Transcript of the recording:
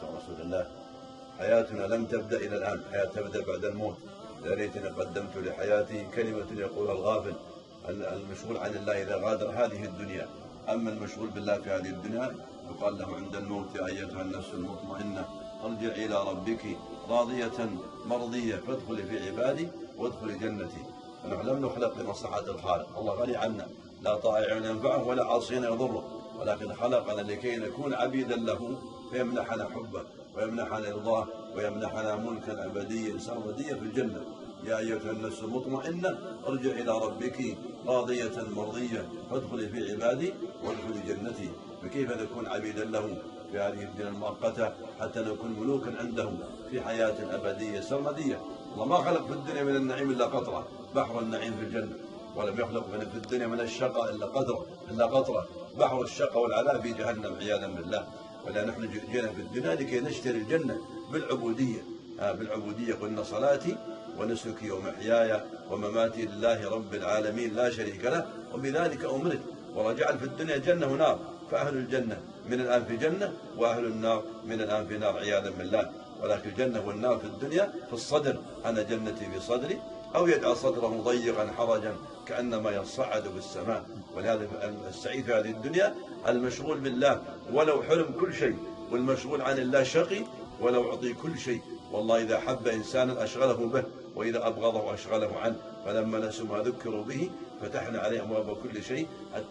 رسول الله. حياتنا لم تبدأ إلى الآن، حياة تبدأ بعد الموت. يا ليتني قدمت لحياتي كلمة يقولها الغافل المشغول عن الله إذا غادر هذه الدنيا. أما المشغول بالله في هذه الدنيا يقال له عند الموت: يا أيتها النفس المطمئنة ارجعي إلى ربك راضية مرضية فادخلي في عبادي وادخلي جنتي. فنحن لم نخلق لمصلحة الخالق، الله غني عنا، لا طائع ينفعه ولا عاصي يضره، ولكن خلقنا لكي نكون عبيدا له، فيمنحنا حبه ويمنحنا رضاه ويمنحنا ملكا أبديا سرمديا في الجنة. يا أيتها النفس المطمئنة ارجع إلى ربك راضية مرضية فادخلي في عبادي وادخلي جنتي. فكيف نكون عبيدا له في هذه الدنيا المؤقتة حتى نكون ملوكا عنده في حياة أبدية سرمدية؟ الله ما خلق في الدنيا من النعيم إلا قطرة، بحر النعيم في الجنة، ولم يخلق في الدنيا من الشقاء إلا قطرة، بحر الشقاء والعذاب في جهنم عياذا بالله. ولا نحن جئنا في الدنيا لكي نشتري الجنة بالعبودية. بالعبودية: قل إن صلاتي ونسكي ومحياي ومماتي لله رب العالمين لا شريك له وبذلك أمرت. ورجعل في الدنيا جنة ونار، فأهل الجنة من الآن في جنة وأهل النار من الآن في نار عياذا بالله. ولكن الجنة والنار في الدنيا في الصدر: أنا جنتي في صدري، أو يجعل صدره ضيقا حرجا كأنما يصعد بالسماء. ولهذا السعيد في هذه الدنيا المشغول بالله ولو حرم كل شيء، والمشغول عن الله شقي ولو أعطي كل شيء. والله إذا حب إنسانا أشغله به، وإذا أبغضه أشغله عنه. فلما نسوا ما ذكروا به فتحنا عليهم أبواب كل شيء حتى